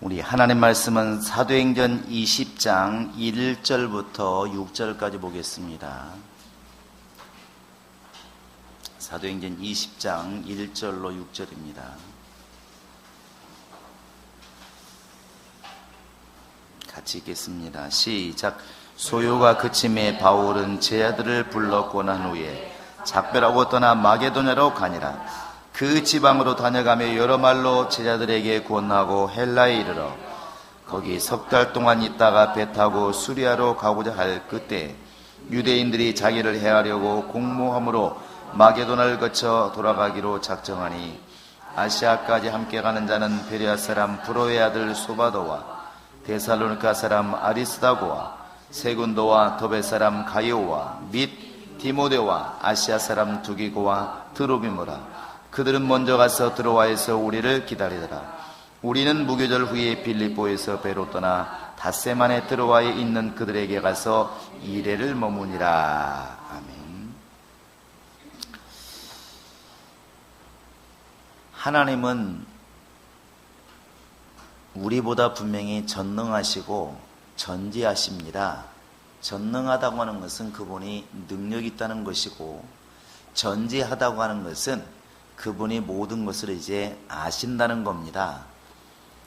우리 하나님 말씀은 사도행전 20장 1절부터 6절까지 보겠습니다. 사도행전 20장 1절로 6절입니다. 같이 읽겠습니다. 시작. 소요가 그침에 바울은 제자들을 불렀고 난 후에 작별하고 떠나 마게도냐로 가니라. 그 지방으로 다녀가며 여러 말로 제자들에게 권하고 헬라에 이르러 거기 석 달 동안 있다가 배 타고 수리아로 가고자 할 그때 유대인들이 자기를 해하려고 공모함으로 마게도나를 거쳐 돌아가기로 작정하니 아시아까지 함께 가는 자는 베레아 사람 브로의 아들 소바도와 데살로니가 사람 아리스다고와 세군도와 더베 사람 가이오와 및 디모데와 아시아 사람 두기고와 드로비모라. 그들은 먼저 가서 드로아에서 우리를 기다리더라. 우리는 무교절 후에 빌립보에서 배로 떠나 닷새만에 드로아에 있는 그들에게 가서 이레를 머무니라. 아멘. 하나님은 우리보다 분명히 전능하시고 전지하십니다. 전능하다고 하는 것은 그분이 능력이 있다는 것이고, 전지하다고 하는 것은 그분이 모든 것을 이제 아신다는 겁니다.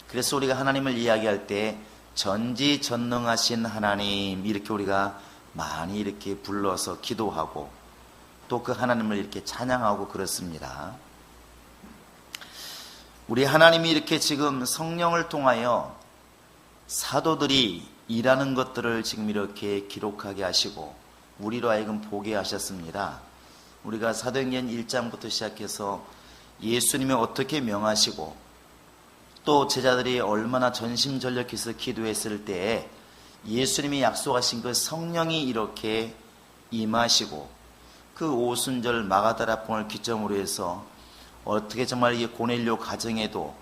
그래서 우리가 하나님을 이야기할 때 전지전능하신 하나님, 이렇게 우리가 많이 이렇게 불러서 기도하고 또 그 하나님을 이렇게 찬양하고 그렇습니다. 우리 하나님이 이렇게 지금 성령을 통하여 사도들이 일하는 것들을 지금 이렇게 기록하게 하시고 우리로 하여금 보게 하셨습니다. 우리가 사도행전 1장부터 시작해서 예수님이 어떻게 명하시고 또 제자들이 얼마나 전심전력해서 기도했을 때에 예수님이 약속하신 그 성령이 이렇게 임하시고 그 오순절 마가다라봉을 기점으로 해서 어떻게 정말 이 고넬료 가정에도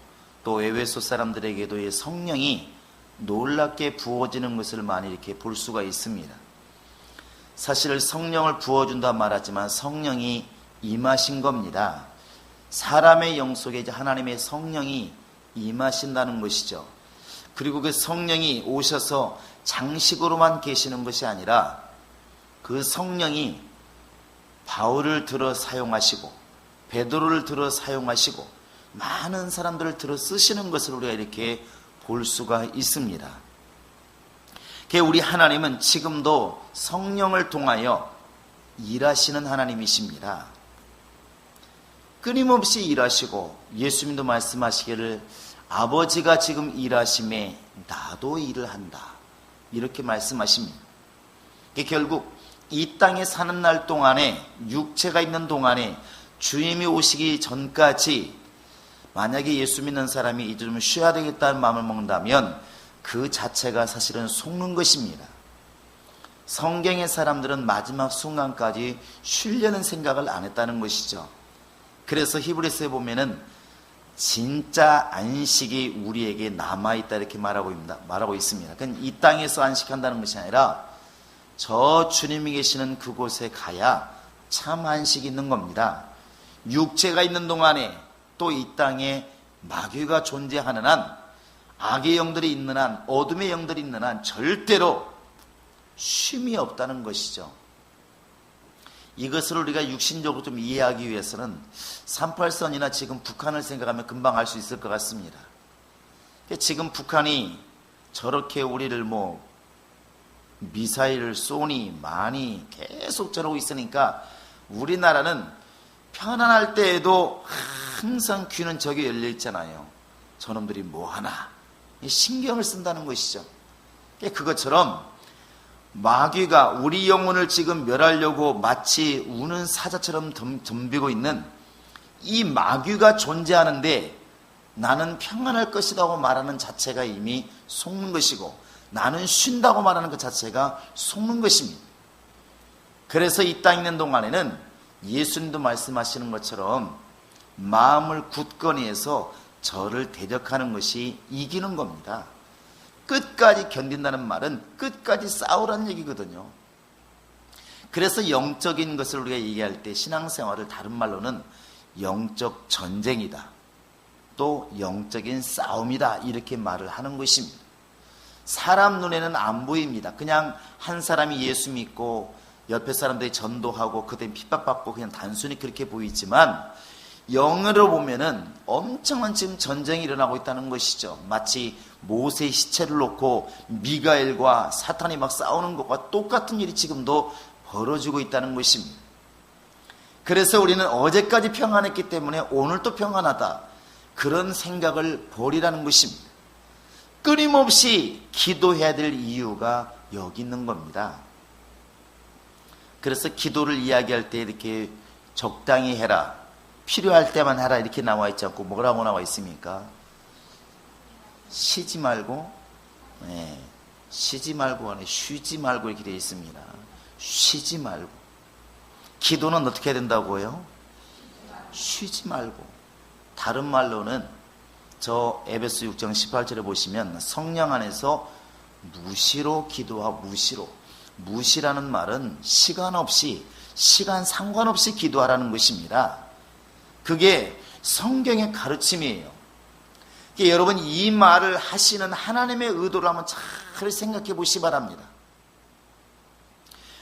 또 에베소 사람들에게도 이 성령이 놀랍게 부어지는 것을 많이 이렇게 볼 수가 있습니다. 사실 성령을 부어준다 말하지만 성령이 임하신 겁니다. 사람의 영 속에 이제 하나님의 성령이 임하신다는 것이죠. 그리고 그 성령이 오셔서 장식으로만 계시는 것이 아니라 그 성령이 바울을 들어 사용하시고 베드로를 들어 사용하시고 많은 사람들을 들어 쓰시는 것을 우리가 이렇게 볼 수가 있습니다. 우리 하나님은 지금도 성령을 통하여 일하시는 하나님이십니다. 끊임없이 일하시고 예수님도 말씀하시기를 아버지가 지금 일하심에 나도 일을 한다, 이렇게 말씀하십니다. 결국 이 땅에 사는 날 동안에, 육체가 있는 동안에 주님이 오시기 전까지 만약에 예수 믿는 사람이 이제 좀 쉬어야 되겠다는 마음을 먹는다면 그 자체가 사실은 속는 것입니다. 성경의 사람들은 마지막 순간까지 쉬려는 생각을 안 했다는 것이죠. 그래서 히브리서에 보면은 진짜 안식이 우리에게 남아있다 이렇게 말하고 있습니다. 그건 이 땅에서 안식한다는 것이 아니라 저 주님이 계시는 그곳에 가야 참 안식이 있는 겁니다. 육체가 있는 동안에 또 이 땅에 마귀가 존재하는 한, 악의 영들이 있는 한, 어둠의 영들이 있는 한 절대로 쉼이 없다는 것이죠. 이것을 우리가 육신적으로 좀 이해하기 위해서는 38선이나 지금 북한을 생각하면 금방 알 수 있을 것 같습니다. 지금 북한이 저렇게 우리를 미사일을 쏘니 많이 계속 저러고 있으니까 우리나라는 편안할 때에도 항상 귀는 저기 열려 있잖아요. 저놈들이 뭐하나 신경을 쓴다는 것이죠. 그것처럼 마귀가 우리 영혼을 지금 멸하려고 마치 우는 사자처럼 덤비고 있는 이 마귀가 존재하는데 나는 평안할 것이라고 말하는 자체가 이미 속는 것이고, 나는 쉰다고 말하는 것 자체가 속는 것입니다. 그래서 이 땅에 있는 동안에는 예수님도 말씀하시는 것처럼 마음을 굳건히 해서 저를 대적하는 것이 이기는 겁니다. 끝까지 견딘다는 말은 끝까지 싸우라는 얘기거든요. 그래서 영적인 것을 우리가 얘기할 때 신앙생활을 다른 말로는 영적 전쟁이다, 또 영적인 싸움이다, 이렇게 말을 하는 것입니다. 사람 눈에는 안 보입니다. 그냥 한 사람이 예수 믿고 옆에 사람들이 전도하고 그때 핍박받고 그냥 단순히 그렇게 보이지만, 영으로 보면은 엄청난 지금 전쟁이 일어나고 있다는 것이죠. 마치 모세의 시체를 놓고 미가엘과 사탄이 막 싸우는 것과 똑같은 일이 지금도 벌어지고 있다는 것입니다. 그래서 우리는 어제까지 평안했기 때문에 오늘도 평안하다, 그런 생각을 버리라는 것입니다. 끊임없이 기도해야 될 이유가 여기 있는 겁니다. 그래서 기도를 이야기할 때 이렇게 적당히 해라, 필요할 때만 하라, 이렇게 나와 있지 않고 뭐라고 나와 있습니까? 쉬지 말고, 쉬지 말고 아니 쉬지 말고 이렇게 되어 있습니다. 쉬지 말고. 기도는 어떻게 해야 된다고요? 쉬지 말고. 다른 말로는 저 에베소 6장 18절에 보시면 성령 안에서 무시로 기도하고, 무시라는 말은 시간 없이, 시간 상관없이 기도하라는 것입니다. 그게 성경의 가르침이에요. 그러니까 여러분, 이 말을 하시는 하나님의 의도를 한번 잘 생각해 보시기 바랍니다.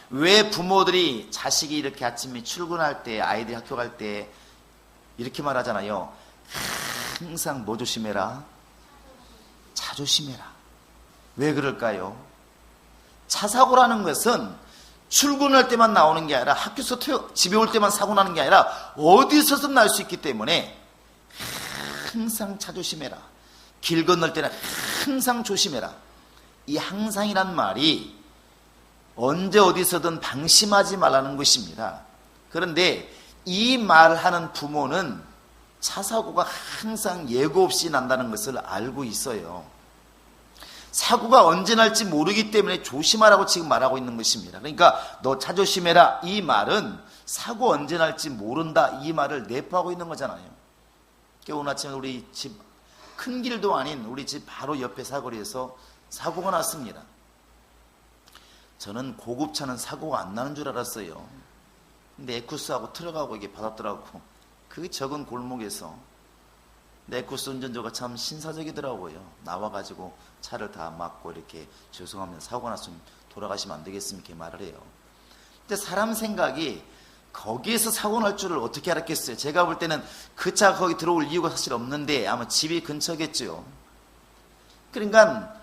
왜 부모들이 자식이 이렇게 아침에 출근할 때, 아이들이 학교 갈 때 이렇게 말하잖아요. 항상 뭐 조심해라? 차 조심해라. 왜 그럴까요? 차 사고라는 것은 출근할 때만 나오는 게 아니라, 학교에서 집에 올 때만 사고 나는 게 아니라 어디서든 날 수 있기 때문에 항상 차 조심해라. 길 건널 때는 항상 조심해라. 이 항상이란 말이 언제 어디서든 방심하지 말라는 것입니다. 그런데 이 말을 하는 부모는 차 사고가 항상 예고 없이 난다는 것을 알고 있어요. 사고가 언제 날지 모르기 때문에 조심하라고 지금 말하고 있는 것입니다. 그러니까 너 차 조심해라, 이 말은 사고 언제 날지 모른다, 이 말을 내포하고 있는 거잖아요. 오늘 아침에 우리 집 큰 길도 아닌 우리 집 바로 옆에 사거리에서 사고가 났습니다. 저는 고급차는 사고가 안 나는 줄 알았어요. 근데 에쿠스하고 트럭하고 이게 받았더라고. 그 적은 골목에서. 에쿠스 운전자가 참 신사적이더라고요. 나와가지고 차를 다 막고 이렇게 죄송합니다, 사고가 났으면 돌아가시면 안 되겠습니까, 이렇게 말을 해요. 근데 사람 생각이 거기에서 사고 날 줄을 어떻게 알았겠어요? 제가 볼 때는 그 차가 거기 들어올 이유가 사실 없는데 아마 집이 근처겠죠. 그러니까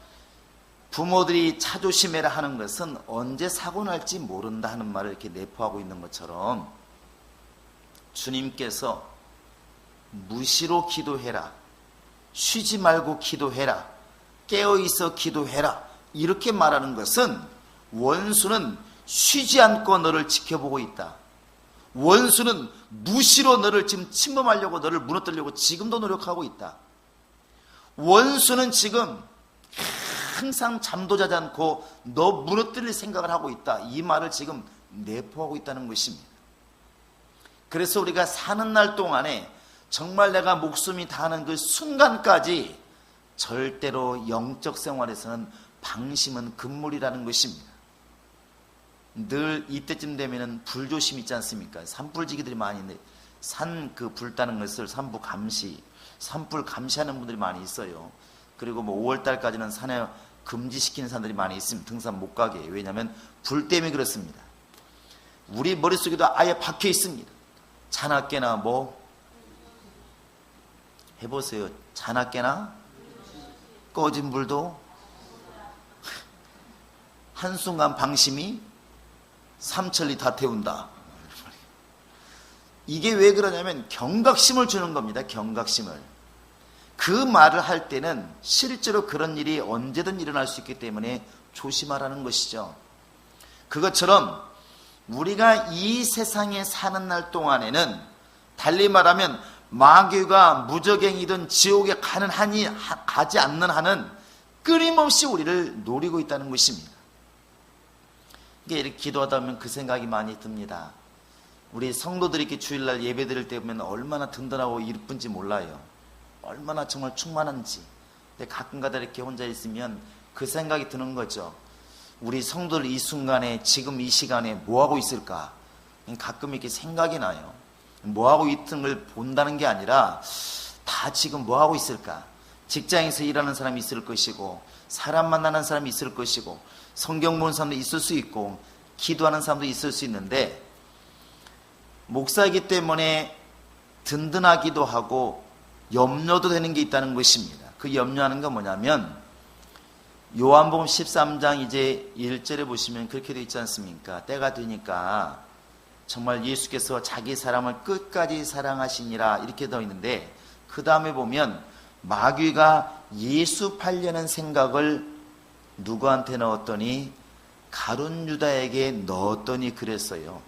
부모들이 차 조심해라 하는 것은 언제 사고 날지 모른다 하는 말을 이렇게 내포하고 있는 것처럼, 주님께서 무시로 기도해라, 쉬지 말고 기도해라, 깨어있어 기도해라, 이렇게 말하는 것은 원수는 쉬지 않고 너를 지켜보고 있다. 원수는 무시로 너를 지금 침범하려고, 너를 무너뜨리려고 지금도 노력하고 있다. 원수는 지금 항상 잠도 자지 않고 너 무너뜨릴 생각을 하고 있다. 이 말을 지금 내포하고 있다는 것입니다. 그래서 우리가 사는 날 동안에 정말 내가 목숨이 다하는 그 순간까지 절대로 영적 생활에서는 방심은 금물이라는 것입니다. 늘 이때쯤 되면은 불조심 있지 않습니까? 산불지기들이 많이 있는데, 산 그 불 따는 것을 산불 감시하는 분들이 많이 있어요. 그리고 뭐 5월달까지는 산에 금지시키는 사람들이 많이 있습니다. 등산 못 가게. 왜냐하면 불 때문에 그렇습니다. 우리 머릿속에도 아예 박혀 있습니다. 자나깨나 뭐 해보세요. 자나깨나 꺼진 불도 한순간 방심이 삼천리 다 태운다. 이게 왜 그러냐면 경각심을 주는 겁니다. 경각심을. 그 말을 할 때는 실제로 그런 일이 언제든 일어날 수 있기 때문에 조심하라는 것이죠. 그것처럼 우리가 이 세상에 사는 날 동안에는 달리 말하면 마귀가 무적행이든 지옥에 가는 한이 가지 않는 한은 끊임없이 우리를 노리고 있다는 것입니다. 이렇게 기도하다 보면 그 생각이 많이 듭니다. 우리 성도들이 이렇게 주일날 예배 드릴 때 보면 얼마나 든든하고 이쁜지 몰라요. 얼마나 정말 충만한지. 근데 가끔가다 이렇게 혼자 있으면 그 생각이 드는 거죠. 우리 성도들 이 순간에, 지금 이 시간에 뭐하고 있을까? 가끔 이렇게 생각이 나요. 뭐하고 있는 걸 본다는 게 아니라 다 지금 뭐 하고 있을까? 직장에서 일하는 사람이 있을 것이고, 사람 만나는 사람이 있을 것이고, 성경 보는 사람도 있을 수 있고, 기도하는 사람도 있을 수 있는데, 목사이기 때문에 든든하기도 하고 염려도 되는 게 있다는 것입니다. 그 염려하는 건 뭐냐면, 요한복음 13장 이제 1절에 보시면 그렇게 되어 있지 않습니까? 때가 되니까 정말 예수께서 자기 사람을 끝까지 사랑하시니라 이렇게 되어 있는데, 그 다음에 보면 마귀가 예수 팔려는 생각을 누구한테 넣었더니 가룟 유다에게 넣었더니 그랬어요.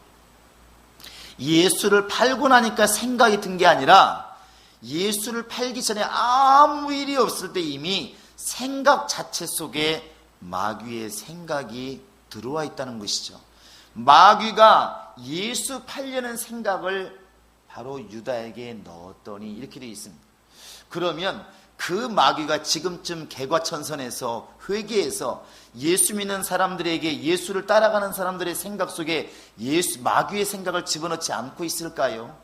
예수를 팔고 나니까 생각이 든 게 아니라, 예수를 팔기 전에 아무 일이 없을 때 이미 생각 자체 속에 마귀의 생각이 들어와 있다는 것이죠. 마귀가 예수 팔려는 생각을 바로 유다에게 넣었더니 이렇게 되어 있습니다. 그러면 그 마귀가 지금쯤 개과천선에서 회개해서 예수 믿는 사람들에게, 예수를 따라가는 사람들의 생각 속에 마귀의 생각을 집어넣지 않고 있을까요?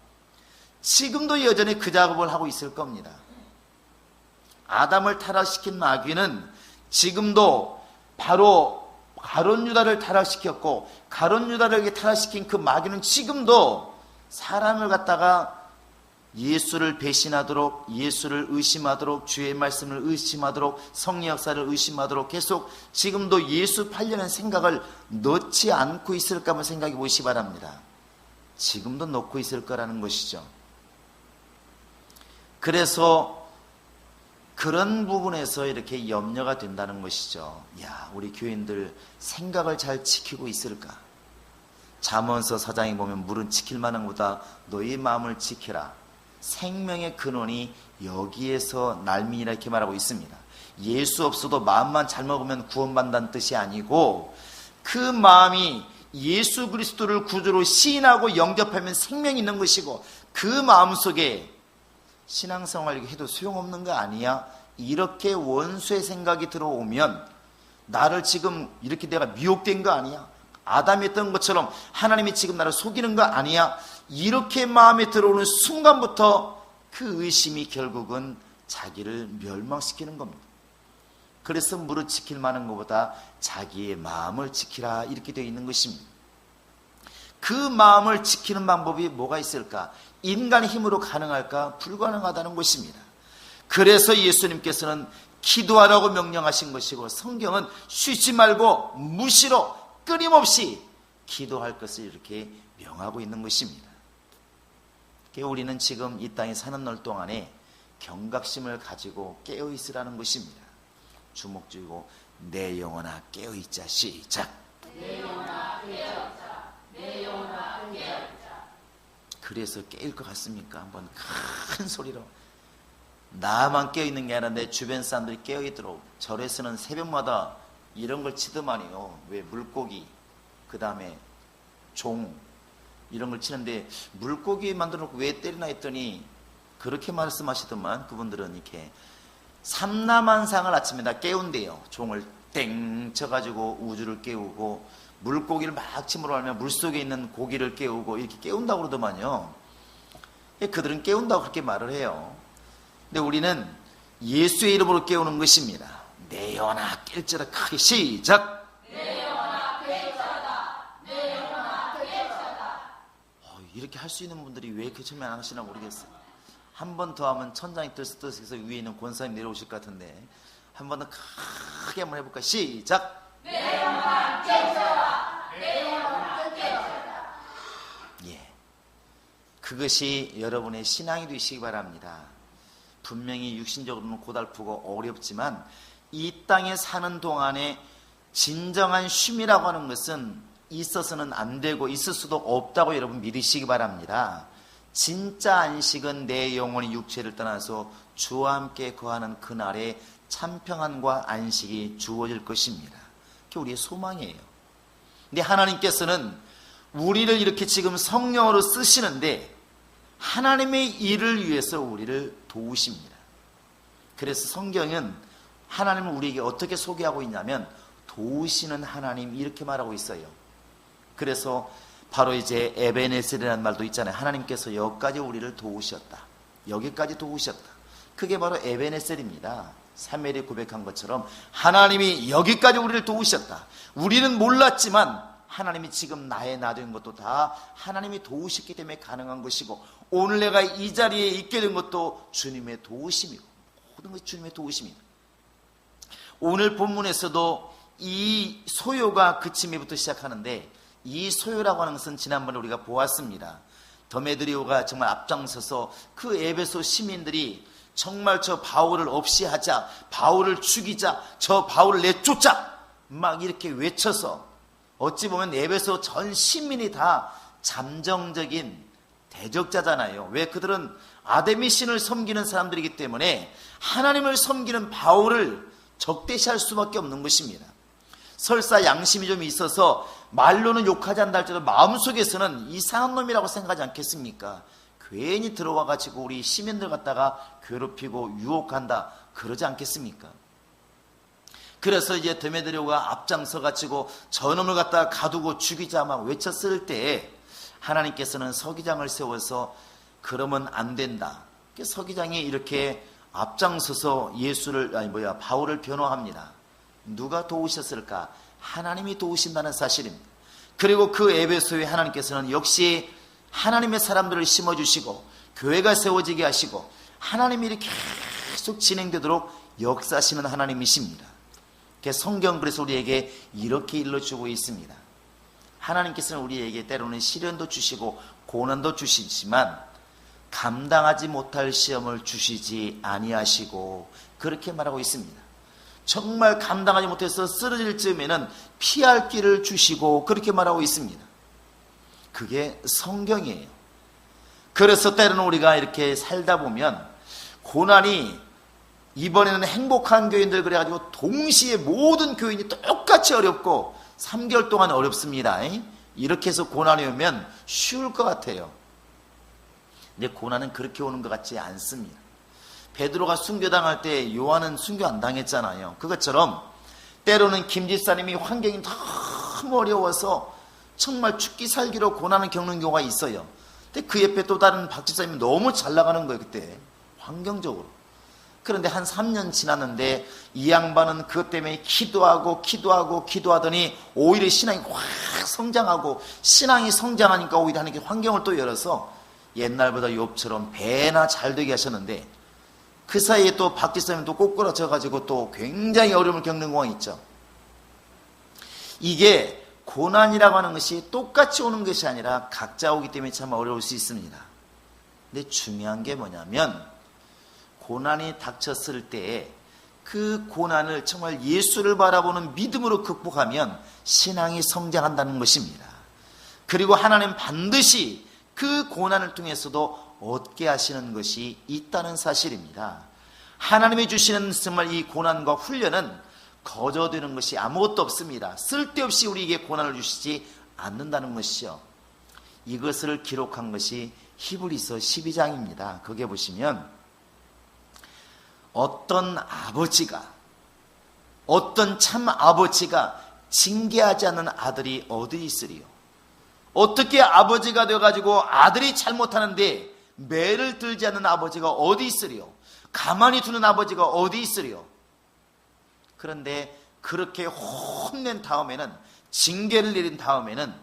지금도 여전히 그 작업을 하고 있을 겁니다. 아담을 타락시킨 마귀는 지금도 바로 가룟 유다를 타락시켰고, 가룟 유다를 타락시킨 그 마귀는 지금도 사람을 갖다가 예수를 배신하도록, 예수를 의심하도록, 주의 말씀을 의심하도록, 성령 역사를 의심하도록 계속 지금도 예수 팔려는 생각을 넣지 않고 있을까 한번 생각해 보시기 바랍니다. 지금도 넣고 있을 거라는 것이죠. 그래서 그런 부분에서 이렇게 염려가 된다는 것이죠. 야, 우리 교인들 생각을 잘 지키고 있을까? 잠언서 4장에 보면 물은 지킬 만한 것보다 너희 마음을 지키라. 생명의 근원이 여기에서 날미니라 이렇게 말하고 있습니다. 예수 없어도 마음만 잘 먹으면 구원받는다는 뜻이 아니고, 그 마음이 예수 그리스도를 구주로 시인하고 영접하면 생명이 있는 것이고, 그 마음속에 신앙생활 해도 소용없는 거 아니야? 이렇게 원수의 생각이 들어오면, 나를 지금 이렇게 내가 미혹된 거 아니야? 아담이 했던 것처럼 하나님이 지금 나를 속이는 거 아니야? 이렇게 마음에 들어오는 순간부터 그 의심이 결국은 자기를 멸망시키는 겁니다. 그래서 무릇 지킬 만한 것보다 자기의 마음을 지키라 이렇게 되어 있는 것입니다. 그 마음을 지키는 방법이 뭐가 있을까? 인간의 힘으로 가능할까? 불가능하다는 것입니다. 그래서 예수님께서는 기도하라고 명령하신 것이고, 성경은 쉬지 말고 무시로 끊임없이 기도할 것을 이렇게 명하고 있는 것입니다. 우리는 지금 이 땅에 사는 날 동안에 경각심을 가지고 깨어있으라는 것입니다. 주목 쥐고 내 영혼아 깨어있자. 시작. 내 영혼아 깨어있자. 내 영혼아 깨어있자. 그래서 깨일 것 같습니까? 한번 큰 소리로. 나만 깨어있는 게 아니라 내 주변 사람들이 깨어있도록. 절에서는 새벽마다 이런 걸 치더만요. 왜? 물고기, 그 다음에 종, 이런 걸 치는데, 물고기 만들어 놓고 왜 때리나 했더니 그렇게 말씀하시더만, 그분들은 이렇게 삼라만상을 아침에 다 깨운대요. 종을 땡 쳐가지고 우주를 깨우고, 물고기를 막 침으로 하면 물속에 있는 고기를 깨우고, 이렇게 깨운다고 그러더만요. 그들은 깨운다고 그렇게 말을 해요. 근데 우리는 예수의 이름으로 깨우는 것입니다. 내 영혼아 깰지어다. 크게 시작. 내 영혼아 깰지어다. 내 영혼아 깰지어다. 이렇게 할 수 있는 분들이 왜 이렇게 처음에 안 하시나 모르겠어요. 한 번 더 하면 천장이 뜨뜻해서 위에 있는 권사님 내려오실 것 같은데, 한 번 더 크게 한번 해볼까? 시작. 내 영혼아 깰지어다. 내 영혼아 깰지어다. 예, 그것이 여러분의 신앙이 되시기 바랍니다. 분명히 육신적으로는 고달프고 어렵지만 이 땅에 사는 동안에 진정한 쉼이라고 하는 것은 있어서는 안 되고 있을 수도 없다고 여러분 믿으시기 바랍니다. 진짜 안식은 내 영혼이 육체를 떠나서 주와 함께 거하는 그날에 참평안과 안식이 주어질 것입니다. 그게 우리의 소망이에요. 근데 하나님께서는 우리를 이렇게 지금 성령으로 쓰시는데 하나님의 일을 위해서 우리를 도우십니다. 그래서 성경은 하나님을 우리에게 어떻게 소개하고 있냐면 도우시는 하나님 이렇게 말하고 있어요. 그래서 바로 이제 에베네셀이라는 말도 있잖아요. 하나님께서 여기까지 우리를 도우셨다. 여기까지 도우셨다. 그게 바로 에베네셀입니다. 사무엘이 고백한 것처럼 하나님이 여기까지 우리를 도우셨다. 우리는 몰랐지만 하나님이 지금 나의 나 된 것도 다 하나님이 도우셨기 때문에 가능한 것이고, 오늘 내가 이 자리에 있게 된 것도 주님의 도우심이고, 모든 것이 주님의 도우심입니다. 오늘 본문에서도 이 소요가 그침에부터 시작하는데, 이 소요라고 하는 것은 지난번에 우리가 보았습니다. 데메드리오가 정말 앞장서서 그 에베소 시민들이 정말 저 바울을 없이 하자, 바울을 죽이자, 저 바울을 내쫓자 막 이렇게 외쳐서, 어찌 보면 에베소 전 시민이 다 잠정적인 대적자잖아요. 왜? 그들은 아데미 신을 섬기는 사람들이기 때문에 하나님을 섬기는 바울을 적대시할 수밖에 없는 것입니다. 설사 양심이 좀 있어서 말로는 욕하지 않다 할지라도 마음속에서는 이상한 놈이라고 생각하지 않겠습니까? 괜히 들어와가지고 우리 시민들 갖다가 괴롭히고 유혹한다 그러지 않겠습니까? 그래서 이제 데메드리오가 앞장서가지고 저놈을 갖다가 가두고 죽이자 막 외쳤을 때 하나님께서는 서기장을 세워서 그러면 안 된다. 서기장이 이렇게 앞장서서 바울을 변호합니다. 누가 도우셨을까? 하나님이 도우신다는 사실입니다. 그리고 그 에베소에 하나님께서는 역시 하나님의 사람들을 심어주시고 교회가 세워지게 하시고 하나님이 이렇게 계속 진행되도록 역사하시는 하나님이십니다. 성경 그래서 우리에게 이렇게 일러주고 있습니다. 하나님께서는 우리에게 때로는 시련도 주시고 고난도 주시지만 감당하지 못할 시험을 주시지 아니하시고, 그렇게 말하고 있습니다. 정말 감당하지 못해서 쓰러질 즈음에는 피할 길을 주시고, 그렇게 말하고 있습니다. 그게 성경이에요. 그래서 때로는 우리가 이렇게 살다 보면 고난이, 이번에는 행복한 교인들 그래가지고 동시에 모든 교인이 똑같이 어렵고 3개월 동안 어렵습니다. 이렇게 해서 고난이 오면 쉬울 것 같아요. 근데 고난은 그렇게 오는 것 같지 않습니다. 베드로가 순교당할 때 요한은 순교 안 당했잖아요. 그것처럼 때로는 김 집사님이 환경이 너무 어려워서 정말 죽기 살기로 고난을 겪는 경우가 있어요. 근데 그 옆에 또 다른 박 집사님이 너무 잘 나가는 거예요. 그때 환경적으로. 그런데 한 3년 지났는데 이 양반은 그것 때문에 기도하더니 오히려 신앙이 확 성장하고, 신앙이 성장하니까 오히려 하나님께 환경을 또 열어서 옛날보다 욥처럼 배나 잘 되게 하셨는데, 그 사이에 또 박 집사님도 꼬꾸라져가지고 또 굉장히 어려움을 겪는 공항이 있죠. 이게 고난이라고 하는 것이 똑같이 오는 것이 아니라 각자 오기 때문에 참 어려울 수 있습니다. 근데 중요한 게 뭐냐면, 고난이 닥쳤을 때 그 고난을 정말 예수를 바라보는 믿음으로 극복하면 신앙이 성장한다는 것입니다. 그리고 하나님 반드시 그 고난을 통해서도 얻게 하시는 것이 있다는 사실입니다. 하나님이 주시는 정말 이 고난과 훈련은 거저되는 것이 아무것도 없습니다. 쓸데없이 우리에게 고난을 주시지 않는다는 것이죠. 이것을 기록한 것이 히브리서 12장입니다. 거기에 보시면 어떤 참 아버지가 징계하지 않는 아들이 어디 있으리요? 어떻게 아버지가 되어가지고 아들이 잘못하는데 매를 들지 않는 아버지가 어디 있으리요? 가만히 두는 아버지가 어디 있으리요? 그런데 그렇게 혼낸 다음에는, 징계를 내린 다음에는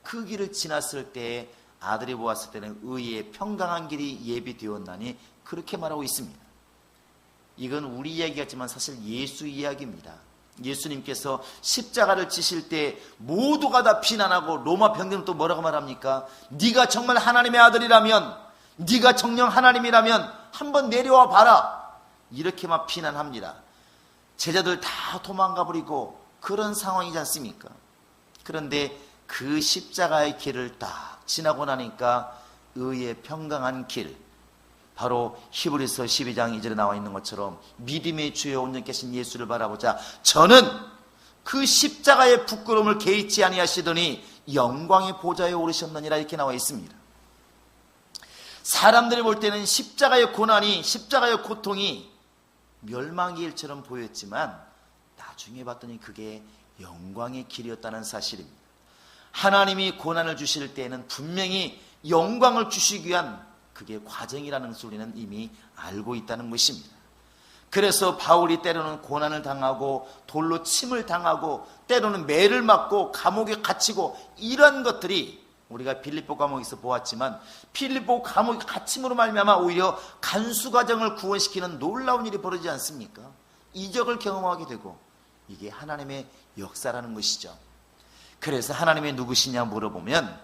그 길을 지났을 때 아들이 보았을 때는 의의 평강한 길이 예비되었나니, 그렇게 말하고 있습니다. 이건 우리 이야기 같지만 사실 예수 이야기입니다. 예수님께서 십자가를 지실 때 모두가 다 비난하고 로마 병들은 또 뭐라고 말합니까? 네가 정말 하나님의 아들이라면, 네가 정녕 하나님이라면 한번 내려와 봐라, 이렇게 막 비난합니다. 제자들 다 도망가 버리고 그런 상황이지 않습니까? 그런데 그 십자가의 길을 딱 지나고 나니까 의의 평강한 길, 바로 히브리서 12장 2절에 나와 있는 것처럼 믿음의 주여 온전히 계신 예수를 바라보자. 저는 그 십자가의 부끄러움을 개의치 아니하시더니 영광의 보좌에 오르셨느니라, 이렇게 나와 있습니다. 사람들이 볼 때는 십자가의 고난이, 십자가의 고통이 멸망의 일처럼 보였지만 나중에 봤더니 그게 영광의 길이었다는 사실입니다. 하나님이 고난을 주실 때에는 분명히 영광을 주시기 위한 그게 과정이라는 것을 우리는 이미 알고 있다는 것입니다. 그래서 바울이 때로는 고난을 당하고 돌로 침을 당하고 때로는 매를 맞고 감옥에 갇히고 이런 것들이 우리가 빌립보 감옥에서 보았지만 빌립보 감옥에 갇힘으로 말미암아 오히려 간수 가정을 구원시키는 놀라운 일이 벌어지지 않습니까? 이적을 경험하게 되고 이게 하나님의 역사라는 것이죠. 그래서 하나님이 누구시냐 물어보면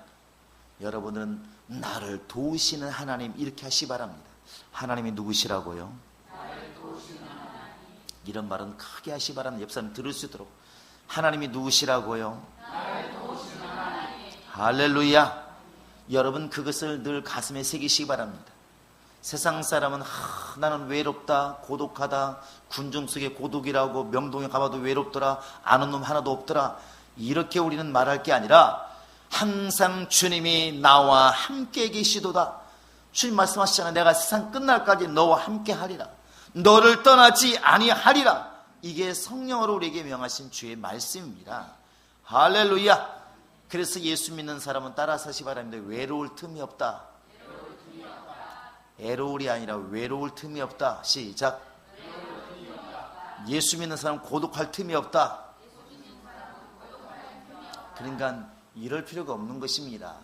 여러분은 나를 도우시는 하나님 이렇게 하시 바랍니다. 하나님이 누구시라고요? 이런 말은 크게 하시 바랍니다. 옆 사람 들을 수 있도록. 하나님이 누구시라고요? 할렐루야. 여러분 그것을 늘 가슴에 새기시기 바랍니다. 세상 사람은 나는 외롭다, 고독하다, 군중 속에 고독이라고, 명동에 가봐도 외롭더라, 아는 놈 하나도 없더라, 이렇게 우리는 말할 게 아니라 항상 주님이 나와 함께 계시도다. 주님 말씀하시잖아요. 내가 세상 끝날까지 너와 함께 하리라, 너를 떠나지 아니하리라. 이게 성령으로 우리에게 명하신 주의 말씀입니다. 할렐루야. 그래서 예수 믿는 사람은 따라서 하시 바랍니다. 외로울 틈이 없다. 애로울이 아니라 외로울 틈이 없다. 시작. 예수 믿는 사람은 고독할 틈이 없다. 그러니까 이럴 필요가 없는 것입니다.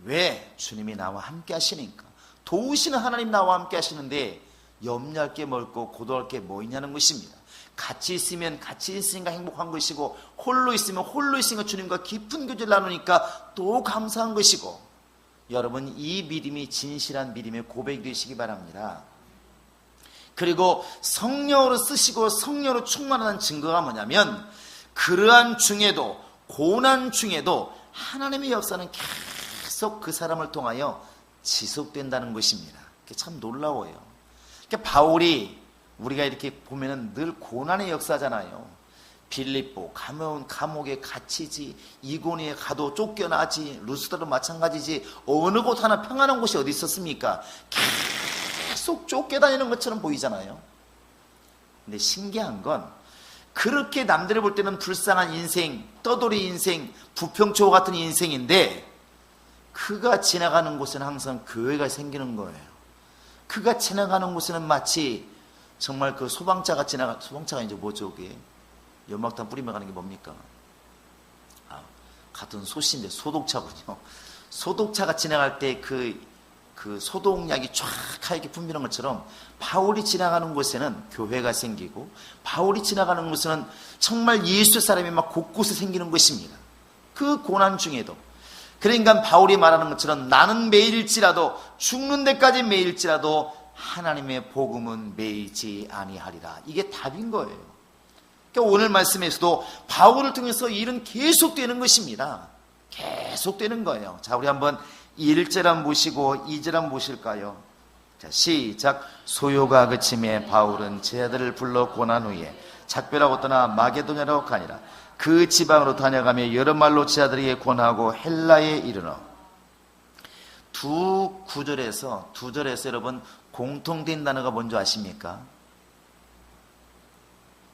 왜? 주님이 나와 함께 하시니까. 도우시는 하나님 나와 함께 하시는데 염려할 게 멀고 고독할 게 뭐 있냐는 것입니다. 같이 있으면 같이 있으니까 행복한 것이고, 홀로 있으면 홀로 있으니까 주님과 깊은 교제를 나누니까 또 감사한 것이고, 여러분 이 믿음이 진실한 믿음의 고백이 되시기 바랍니다. 그리고 성령으로 쓰시고 성령으로 충만한 증거가 뭐냐면, 그러한 중에도, 고난 중에도 하나님의 역사는 계속 그 사람을 통하여 지속된다는 것입니다. 참 놀라워요. 그러니까 바울이 우리가 이렇게 보면은 늘 고난의 역사잖아요. 빌립보 감옥에 갇히지, 이고니에 가도 쫓겨나지, 루스드도 마찬가지지, 어느 곳 하나 평안한 곳이 어디 있었습니까? 계속 쫓겨다니는 것처럼 보이잖아요. 근데 신기한 건 그렇게 남들이 볼 때는 불쌍한 인생, 떠돌이 인생, 부평초 같은 인생인데 그가 지나가는 곳에는 항상 교회가 생기는 거예요. 그가 지나가는 곳에는 마치 정말 그 소방차가 소방차가 이제 뭐죠? 그게 연막탄 뿌리며 가는 게 뭡니까? 같은 소시인데 소독차군요. 소독차가 지나갈 때 그 소독약이 쫙 하얗게 분비는 것처럼 바울이 지나가는 곳에는 교회가 생기고, 바울이 지나가는 곳에는 정말 예수 사람이 막 곳곳에 생기는 것입니다. 그 고난 중에도. 그러니까 바울이 말하는 것처럼 나는 매일일지라도, 죽는 데까지 매일일지라도 하나님의 복음은 매이지 아니하리라. 이게 답인 거예요. 그러니까 오늘 말씀에서도 바울을 통해서 일은 계속되는 것입니다. 계속되는 거예요. 자, 우리 한번 1절 한번 보시고 2절 한번 보실까요? 자, 시작. 소요가 그침에 바울은 제 아들을 불러 고난 후에 작별하고 떠나 마게도냐로 가니라. 그 지방으로 다녀가며 여러 말로 제 아들에게 권하고 헬라에 이르러. 두 절에서 여러분 공통된 단어가 뭔지 아십니까?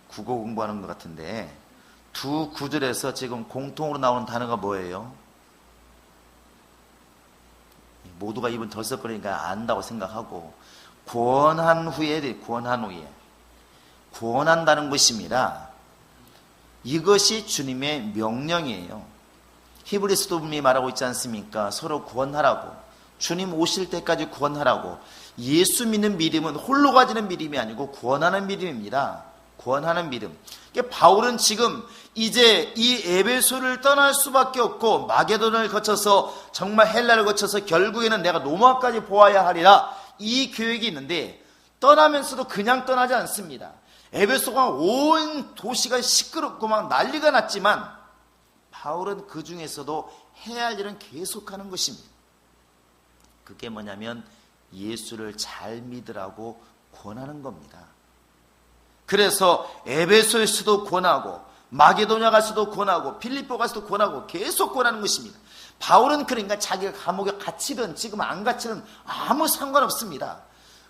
국어 공부하는 것 같은데 두 구절에서 지금 공통으로 나오는 단어가 뭐예요? 모두가 입은 덜썩거리니까 안다고 생각하고, 구원한 후에 구원한다는 것입니다. 이것이 주님의 명령이에요. 히브리서도 분명히 말하고 있지 않습니까? 서로 구원하라고, 주님 오실 때까지 구원하라고. 예수 믿는 믿음은 홀로 가지는 믿음이 아니고 구원하는 믿음입니다. 구원하는 믿음. 그러니까 바울은 지금 이제 이 에베소를 떠날 수밖에 없고, 마게도를 거쳐서 정말 헬라를 거쳐서 결국에는 내가 로마까지 보아야 하리라, 이 계획이 있는데 떠나면서도 그냥 떠나지 않습니다. 에베소가 온 도시가 시끄럽고 막 난리가 났지만 바울은 그 중에서도 해야 할 일은 계속하는 것입니다. 그게 뭐냐면 예수를 잘 믿으라고 권하는 겁니다. 그래서 에베소에서도 권하고, 마게도냐 가서도 권하고, 필리포 가서도 권하고, 계속 권하는 것입니다. 바울은 그러니까 자기가 감옥에 갇히든 지금 안 갇히든 아무 상관없습니다.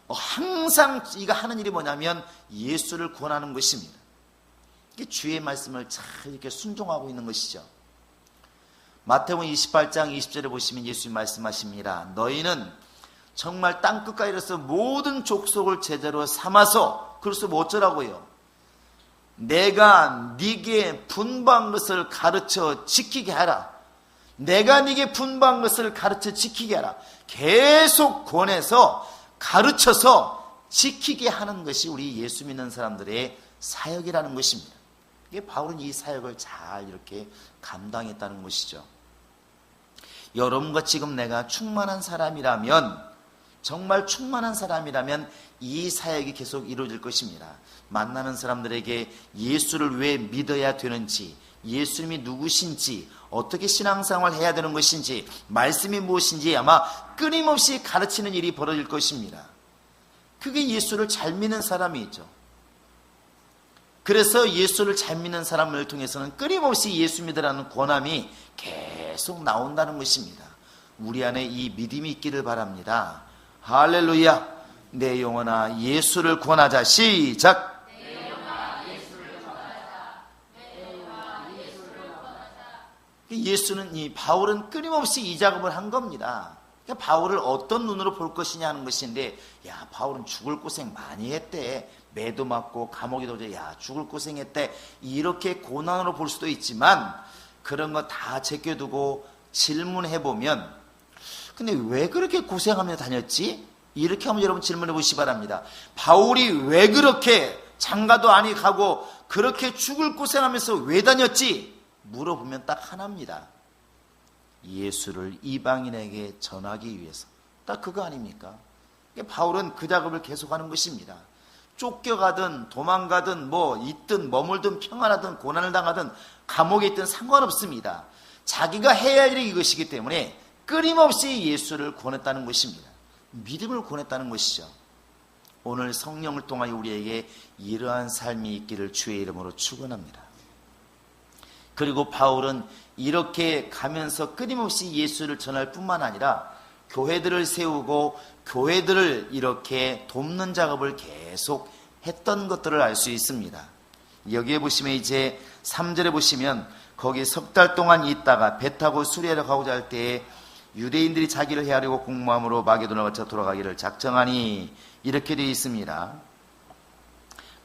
항상 이가 하는 일이 뭐냐면 예수를 권하는 것입니다. 이게 주의 말씀을 잘 이렇게 순종하고 있는 것이죠. 마태복음 28장 20절에 보시면 예수님 말씀하십니다. 너희는 정말 땅끝까지로서 모든 족속을 제자로 삼아서, 그래서 뭐 어쩌라고요? 내가 네게 분부한 것을 가르쳐 지키게 하라. 내가 네게 분부한 것을 가르쳐 지키게 하라. 계속 권해서 가르쳐서 지키게 하는 것이 우리 예수 믿는 사람들의 사역이라는 것입니다. 이게 바울은 이 사역을 잘 이렇게 감당했다는 것이죠. 여러분과 지금 내가 충만한 사람이라면, 정말 충만한 사람이라면 이 사역이 계속 이루어질 것입니다. 만나는 사람들에게 예수를 왜 믿어야 되는지, 예수님이 누구신지, 어떻게 신앙생활을 해야 되는 것인지, 말씀이 무엇인지 아마 끊임없이 가르치는 일이 벌어질 것입니다. 그게 예수를 잘 믿는 사람이죠. 그래서 예수를 잘 믿는 사람을 통해서는 끊임없이 예수 믿으라는 권함이 계속 나온다는 것입니다. 우리 안에 이 믿음이 있기를 바랍니다. 할렐루야. 내 영혼아 예수를 권하자. 시작. 내 영혼아 예수를 권하자. 내 영혼아 예수를 권하자. 예수는, 바울은 끊임없이 이 작업을 한 겁니다. 그러니까 바울을 어떤 눈으로 볼 것이냐 하는 것인데, 야, 바울은 죽을 고생 많이 했대. 매도 맞고 감옥에 도저, 야, 죽을 고생했대. 이렇게 고난으로 볼 수도 있지만, 그런 거 다 제껴두고 질문해보면, 근데 왜 그렇게 고생하며 다녔지? 이렇게 한번 여러분 질문해 보시기 바랍니다. 바울이 왜 그렇게 장가도 아니 가고 그렇게 죽을 고생하면서 왜 다녔지? 물어보면 딱 하나입니다. 예수를 이방인에게 전하기 위해서. 딱 그거 아닙니까? 바울은 그 작업을 계속하는 것입니다. 쫓겨가든 도망가든 뭐 있든 머물든 평안하든 고난을 당하든 감옥에 있든 상관없습니다. 자기가 해야 할 일이 이것이기 때문에 끊임없이 예수를 권했다는 것입니다. 믿음을 권했다는 것이죠. 오늘 성령을 통하여 우리에게 이러한 삶이 있기를 주의 이름으로 축원합니다. 그리고 바울은 이렇게 가면서 끊임없이 예수를 전할 뿐만 아니라 교회들을 세우고 교회들을 이렇게 돕는 작업을 계속 했던 것들을 알 수 있습니다. 여기에 보시면 이제 3절에 보시면 거기 석 달 동안 있다가 배 타고 수리하러 가고자 할 때에 유대인들이 자기를 해하려고 공모함으로 마게도나를 거쳐 돌아가기를 작정하니, 이렇게 되어 있습니다.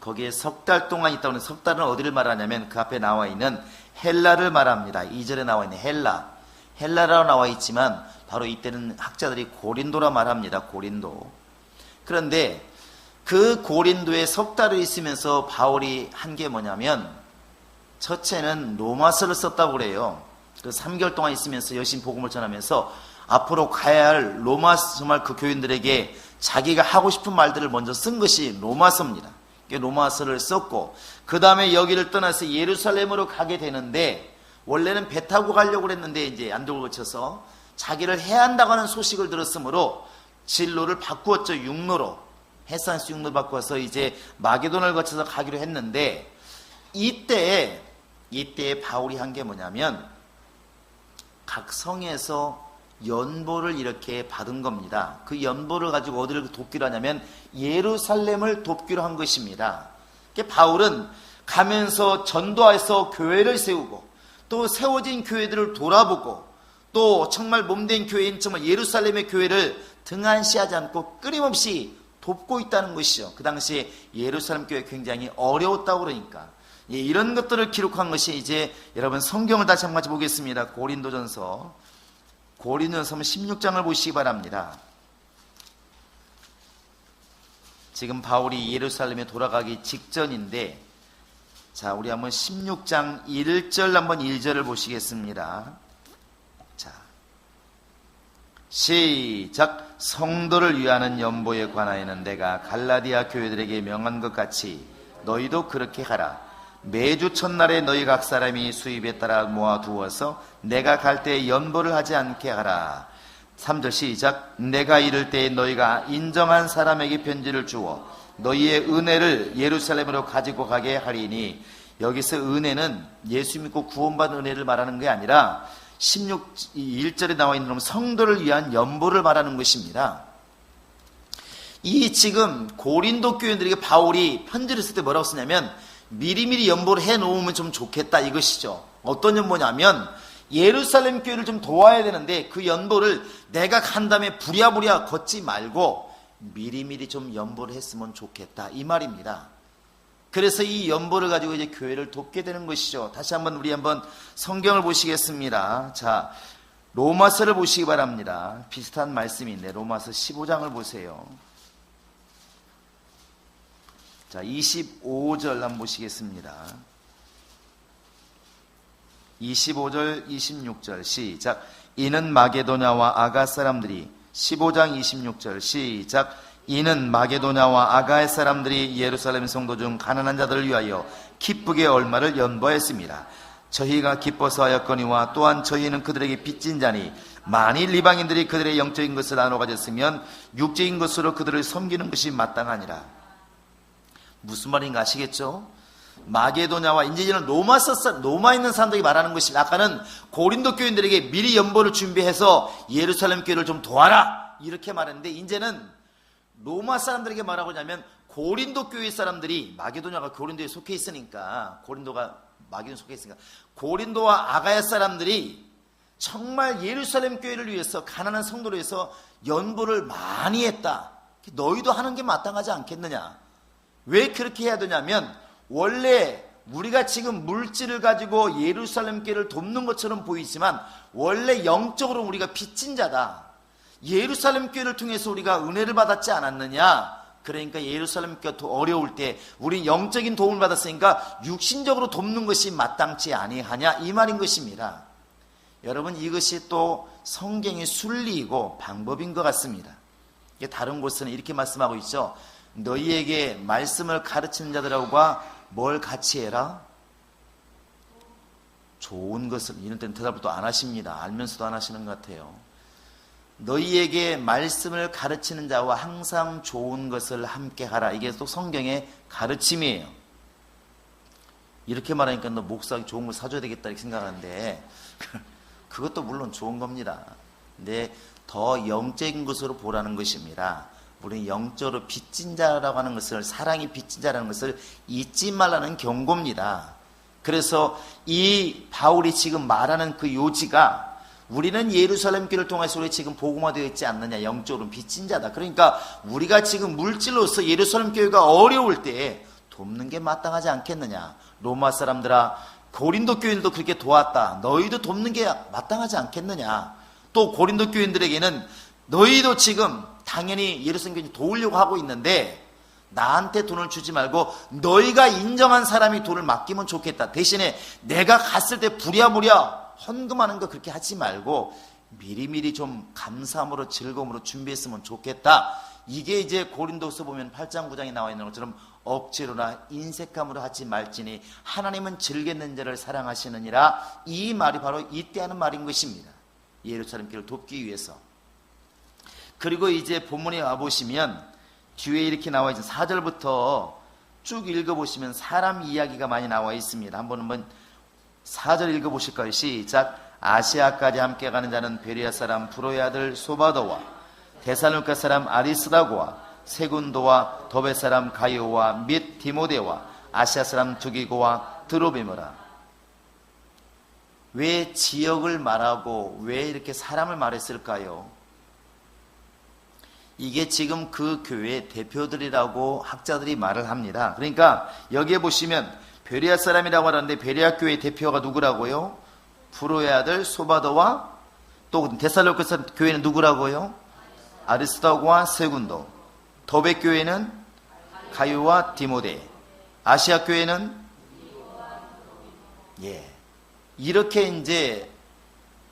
거기에 석 달 동안 있다고 하는, 석 달은 어디를 말하냐면 그 앞에 나와 있는 헬라를 말합니다. 2절에 나와 있는 헬라라고 나와 있지만 바로 이때는 학자들이 고린도라 말합니다. 고린도. 그런데 그 고린도에 석 달을 있으면서 바울이 한 게 뭐냐면, 첫째는 로마서를 썼다고 그래요. 그 3개월 동안 있으면서 열심히 복음을 전하면서 앞으로 가야 할 로마서, 정말 그 교인들에게 자기가 하고 싶은 말들을 먼저 쓴 것이 로마서입니다. 로마서를 썼고, 그 다음에 여기를 떠나서 예루살렘으로 가게 되는데, 원래는 배 타고 가려고 그랬는데 이제 안독을 거쳐서 자기를 해야 한다고 하는 소식을 들었으므로 진로를 바꾸었죠. 육로로, 해산수 육로로 바꾸어서 이제 마게도나를 거쳐서 가기로 했는데, 이때 바울이 한 게 뭐냐면 각 성에서 연보를 이렇게 받은 겁니다. 그 연보를 가지고 어디를 돕기로 하냐면 예루살렘을 돕기로 한 것입니다. 바울은 가면서 전도해서 교회를 세우고, 또 세워진 교회들을 돌아보고, 또 정말 몸된 교회인 정말 예루살렘의 교회를 등한시하지 않고 끊임없이 돕고 있다는 것이죠. 그 당시에 예루살렘 교회 굉장히 어려웠다고 그러니까. 이런 것들을 기록한 것이 이제 여러분 성경을 다시 한번 같이 보겠습니다. 고린도전서 16장을 보시기 바랍니다. 지금 바울이 예루살렘에 돌아가기 직전인데, 자, 우리 한번 16장 1절 한번 1절을 보시겠습니다. 자, 시작. 성도를 위하는 연보에 관하여는 내가 갈라디아 교회들에게 명한 것 같이 너희도 그렇게 하라. 매주 첫날에 너희 각 사람이 수입에 따라 모아두어서 내가 갈 때에 연보를 하지 않게 하라. 3절 시작. 내가 이를 때에 너희가 인정한 사람에게 편지를 주어 너희의 은혜를 예루살렘으로 가지고 가게 하리니, 여기서 은혜는 예수 믿고 구원받은 은혜를 말하는 게 아니라 1절에 나와 있는 성도를 위한 연보를 말하는 것입니다. 이 지금 고린도 교인들에게 바울이 편지를 쓸 때 뭐라고 쓰냐면 미리미리 연보를 해놓으면 좀 좋겠다 이것이죠. 어떤 연보냐면 예루살렘 교회를 좀 도와야 되는데 그 연보를 내가 간 다음에 부랴부랴 걷지 말고 미리미리 좀 연보를 했으면 좋겠다, 이 말입니다. 그래서 이 연보를 가지고 이제 교회를 돕게 되는 것이죠. 다시 우리 한번 성경을 보시겠습니다. 자, 로마서를 보시기 바랍니다. 비슷한 말씀인데 로마서 15장을 보세요. 자, 25절 한번 보시겠습니다. 25절, 26절 시작. 이는 마게도냐와 아가 사람들이 15장 26절 시작. 이는 마게도냐와 아가의 사람들이 예루살렘 성도 중 가난한 자들을 위하여 기쁘게 얼마를 연보했습니다. 저희가 기뻐서 하였거니와 또한 저희는 그들에게 빚진 자니 만일 이방인들이 그들의 영적인 것을 나눠 가졌으면 육적인 것으로 그들을 섬기는 것이 마땅하니라. 무슨 말인가 아시겠죠? 마게도냐와 이제는 로마에 있는 사람들이 말하는 것입니다. 아까는 고린도 교인들에게 미리 연보를 준비해서 예루살렘 교회를 좀 도와라 이렇게 말했는데, 이제는 로마 사람들에게 말하고 하냐면 고린도 교회 사람들이, 마게도냐가 고린도에 속해 있으니까, 고린도가 마게도에 속해 있으니까 고린도와 아가야 사람들이 정말 예루살렘 교회를 위해서, 가난한 성도를 위해서 연보를 많이 했다. 너희도 하는 게 마땅하지 않겠느냐. 왜 그렇게 해야 되냐면, 원래 우리가 지금 물질을 가지고 예루살렘 교회를 돕는 것처럼 보이지만 원래 영적으로 우리가 빚진 자다. 예루살렘 교회를 통해서 우리가 은혜를 받았지 않았느냐. 그러니까 예루살렘 교회가 어려울 때 우리 영적인 도움을 받았으니까 육신적으로 돕는 것이 마땅치 아니하냐, 이 말인 것입니다. 여러분, 이것이 또 성경의 순리이고 방법인 것 같습니다. 다른 곳은 이렇게 말씀하고 있죠. 너희에게 말씀을 가르치는 자들하고가 뭘 같이 해라? 좋은 것을. 이런 때는 대답을 또 안 하십니다. 알면서도 안 하시는 것 같아요. 너희에게 말씀을 가르치는 자와 항상 좋은 것을 함께 하라. 이게 또 성경의 가르침이에요. 이렇게 말하니까 너 목사가 좋은 걸 사줘야 되겠다 이렇게 생각하는데 그것도 물론 좋은 겁니다. 근데 더 영적인 것으로 보라는 것입니다. 우리는 영적으로 빚진 자라고 하는 것을, 사랑이 빚진 자라는 것을 잊지 말라는 경고입니다. 그래서 이 바울이 지금 말하는 그 요지가, 우리는 예루살렘 교회를 통해서 우리 지금 복음화되어 있지 않느냐, 영적으로 빚진 자다. 그러니까 우리가 지금 물질로서 예루살렘 교회가 어려울 때 돕는 게 마땅하지 않겠느냐. 로마 사람들아, 고린도 교인들도 그렇게 도왔다. 너희도 돕는 게 마땅하지 않겠느냐. 또 고린도 교인들에게는 너희도 지금 당연히 예루살렘 교회 도우려고 하고 있는데 나한테 돈을 주지 말고 너희가 인정한 사람이 돈을 맡기면 좋겠다. 대신에 내가 갔을 때 부랴부랴 헌금하는 거 그렇게 하지 말고 미리미리 좀 감사함으로 즐거움으로 준비했으면 좋겠다. 이게 이제 고린도서 보면 8장 9장에 나와 있는 것처럼 억지로나 인색함으로 하지 말지니 하나님은 즐기는 자를 사랑하시느니라. 이 말이 바로 이때 하는 말인 것입니다. 예루살렘 교회를 돕기 위해서. 그리고 이제 본문에 와보시면 뒤에 이렇게 나와 있는 4절부터 쭉 읽어보시면 사람 이야기가 많이 나와 있습니다. 한번 4절 읽어보실까요? 시작. 아시아까지 함께 가는 자는 베레아 사람 브로의 아들 소바도와 데살로니가 사람 아리스다고와 세군도와 더베 사람 가이오와 및 디모데와 아시아 사람 두기고와 드로비모라. 왜 지역을 말하고 왜 이렇게 사람을 말했을까요? 이게 지금 그 교회의 대표들이라고 학자들이 말을 합니다. 그러니까 여기에 보시면 베레아 사람이라고 하는데 베레아 교회의 대표가 누구라고요? 브로의 아들 소바도와 또 데살로니가 교회는 누구라고요? 아리스다고와 세군도. 더베 교회는 가이오와 디모데. 아시아 교회는 이렇게 이제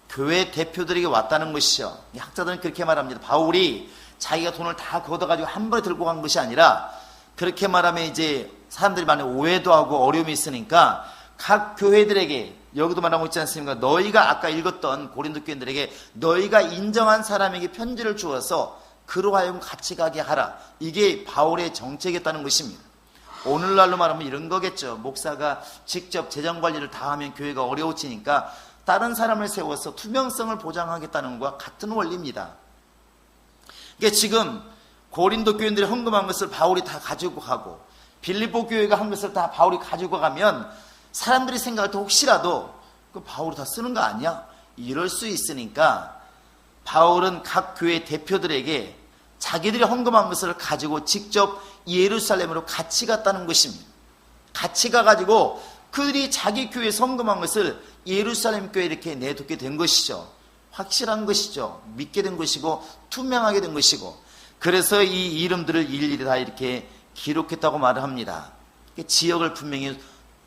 교회 대표들에게 왔다는 것이죠. 학자들은 그렇게 말합니다. 바울이 자기가 돈을 다 걷어가지고 한 번에 들고 간 것이 아니라, 그렇게 말하면 이제 사람들이 많이 오해도 하고 어려움이 있으니까 각 교회들에게, 여기도 말하고 있지 않습니까? 너희가 아까 읽었던 고린도 교인들에게 너희가 인정한 사람에게 편지를 주어서 그로 하여금 같이 가게 하라. 이게 바울의 정책이었다는 것입니다. 오늘날로 말하면 이런 거겠죠. 목사가 직접 재정관리를 다 하면 교회가 어려워지니까 다른 사람을 세워서 투명성을 보장하겠다는 것과 같은 원리입니다. 이게 지금 고린도 교인들이 헌금한 것을 바울이 다 가지고 가고 빌립보 교회가 한 것을 다 바울이 가지고 가면 사람들이 생각할 때 혹시라도 그 바울이 다 쓰는 거 아니야? 이럴 수 있으니까 바울은 각 교회 대표들에게 자기들이 헌금한 것을 가지고 직접 예루살렘으로 같이 갔다는 것입니다. 같이 가가지고 그들이 자기 교회에 헌금한 것을 예루살렘 교회에 이렇게 내놓게 된 것이죠. 확실한 것이죠. 믿게 된 것이고 투명하게 된 것이고, 그래서 이 이름들을 일일이 다 이렇게 기록했다고 말을 합니다. 지역을 분명히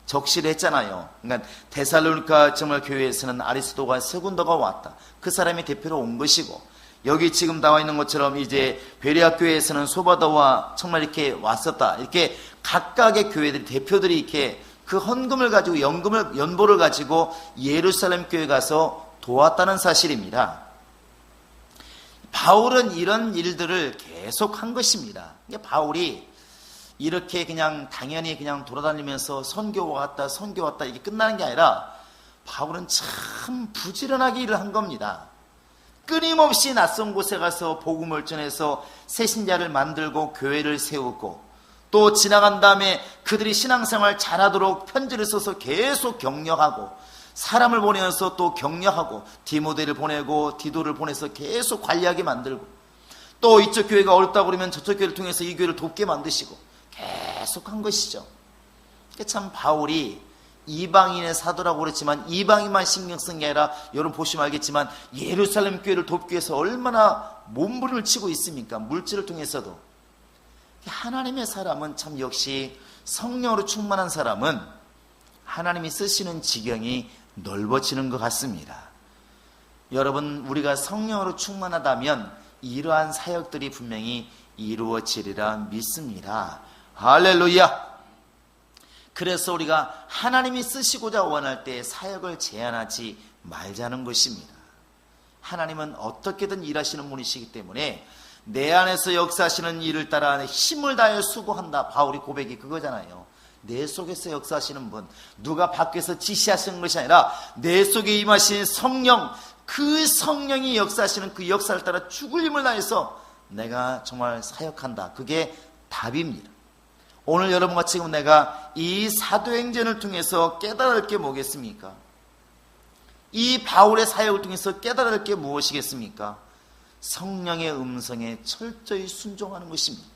적시를 했잖아요. 그러니까 데살로니가 정말 교회에서는 아리스도가 세군도가 왔다. 그 사람이 대표로 온 것이고, 여기 지금 나와 있는 것처럼 이제 베레아 교회에서는 소바다와 정말 이렇게 왔었다. 이렇게 각각의 교회들 대표들이 이렇게 그 헌금을 가지고 연보를 가지고 예루살렘 교회 가서 도왔다는 사실입니다. 바울은 이런 일들을 계속 한 것입니다. 바울이 이렇게 그냥 당연히 그냥 돌아다니면서 선교 왔다 이게 끝나는 게 아니라 바울은 참 부지런하게 일을 한 겁니다. 끊임없이 낯선 곳에 가서 복음을 전해서 새신자를 만들고 교회를 세우고, 또 지나간 다음에 그들이 신앙생활 잘하도록 편지를 써서 계속 격려하고, 사람을 보내서 또 격려하고, 디모데를 보내고 디도를 보내서 계속 관리하게 만들고, 또 이쪽 교회가 어렵다고 그러면 저쪽 교회를 통해서 이 교회를 돕게 만드시고 계속 한 것이죠. 참 바울이 이방인의 사도라고 그랬지만 이방인만 신경 쓴 게 아니라, 여러분 보시면 알겠지만 예루살렘 교회를 돕기 위해서 얼마나 몸부림을 치고 있습니까? 물질을 통해서도. 하나님의 사람은 참 역시 성령으로 충만한 사람은 하나님이 쓰시는 지경이 넓어지는 것 같습니다. 여러분, 우리가 성령으로 충만하다면 이러한 사역들이 분명히 이루어지리라 믿습니다. 할렐루야. 그래서 우리가 하나님이 쓰시고자 원할 때 사역을 제한하지 말자는 것입니다. 하나님은 어떻게든 일하시는 분이시기 때문에 내 안에서 역사하시는 일을 따라 힘을 다해 수고한다. 바울이 고백이 그거잖아요. 내 속에서 역사하시는 분, 누가 밖에서 지시하시는 것이 아니라 내 속에 임하신 성령, 그 성령이 역사하시는 그 역사를 따라 죽을 힘을 다해서 내가 정말 사역한다. 그게 답입니다. 오늘 여러분과 지금 내가 이 사도행전을 통해서 깨달을 게 뭐겠습니까? 이 바울의 사역을 통해서 깨달을 게 무엇이겠습니까? 성령의 음성에 철저히 순종하는 것입니다.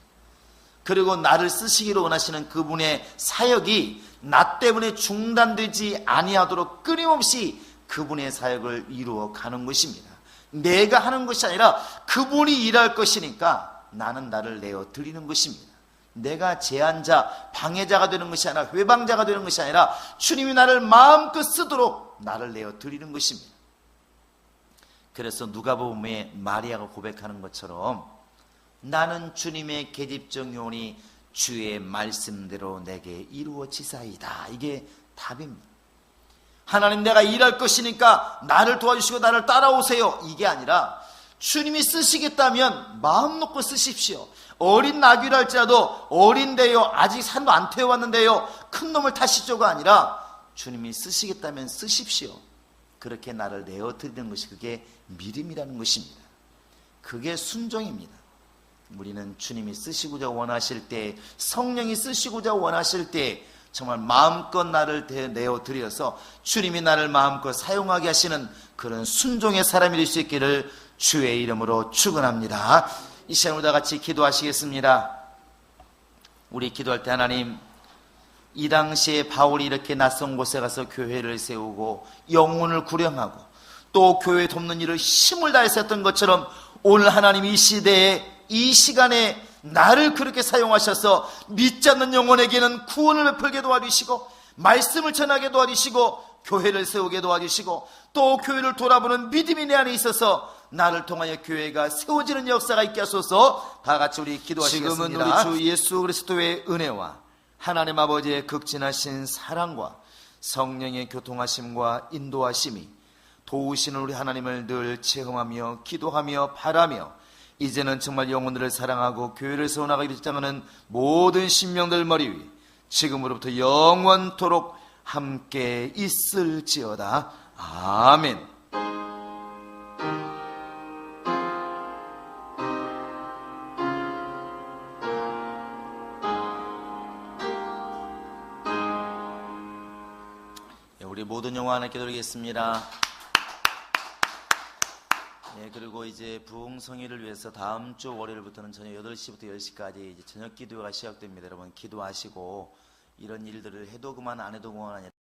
그리고 나를 쓰시기로 원하시는 그분의 사역이 나 때문에 중단되지 아니하도록 끊임없이 그분의 사역을 이루어 가는 것입니다. 내가 하는 것이 아니라 그분이 일할 것이니까 나는 나를 내어 드리는 것입니다. 내가 제한자, 방해자가 되는 것이 아니라, 회방자가 되는 것이 아니라 주님이 나를 마음껏 쓰도록 나를 내어 드리는 것입니다. 그래서 누가복음에 마리아가 고백하는 것처럼 나는 주님의 계집종 요원이 주의 말씀대로 내게 이루어지사이다. 이게 답입니다. 하나님, 내가 일할 것이니까 나를 도와주시고 나를 따라오세요. 이게 아니라 주님이 쓰시겠다면 마음 놓고 쓰십시오. 어린 나귀라 할지라도 어린데요, 아직 산도 안 태워왔는데요, 큰 놈을 타시죠가 아니라 주님이 쓰시겠다면 쓰십시오. 그렇게 나를 내어드리는 것이 그게 믿음이라는 것입니다. 그게 순종입니다. 우리는 주님이 쓰시고자 원하실 때, 성령이 쓰시고자 원하실 때 정말 마음껏 나를 내어드려서 주님이 나를 마음껏 사용하게 하시는 그런 순종의 사람이 될 수 있기를 주의 이름으로 축원합니다. 이 시간 우리 다 같이 기도하시겠습니다. 우리 기도할 때 하나님, 이 당시에 바울이 이렇게 낯선 곳에 가서 교회를 세우고 영혼을 구령하고 또 교회 돕는 일을 힘을 다해서 했던 것처럼 오늘 하나님 이 시대에, 이 시간에 나를 그렇게 사용하셔서 믿지 않는 영혼에게는 구원을 베풀게 도와주시고 말씀을 전하게 도와주시고 교회를 세우게 도와주시고 또 교회를 돌아보는 믿음이 내 안에 있어서 나를 통하여 교회가 세워지는 역사가 있게 하소서. 다 같이 우리 기도하시겠습니다. 지금은 우리 주 예수 그리스도의 은혜와 하나님 아버지의 극진하신 사랑과 성령의 교통하심과 인도하심이 도우시는 우리 하나님을 늘 체험하며 기도하며 바라며 이제는 정말 영혼들을 사랑하고 교회를 세워나가기를 주장하는 모든 신명들 머리 위 지금으로부터 영원토록 함께 있을지어다. 아멘. 우리 모든 영광 하나님께 드리겠습니다. 예, 그리고 이제 부흥성회를 위해서 다음 주 월요일부터는 저녁 8시부터 10시까지 이제 저녁 기도가 시작됩니다. 여러분 기도하시고 이런 일들을 해도 그만 안 해도 그만 아니라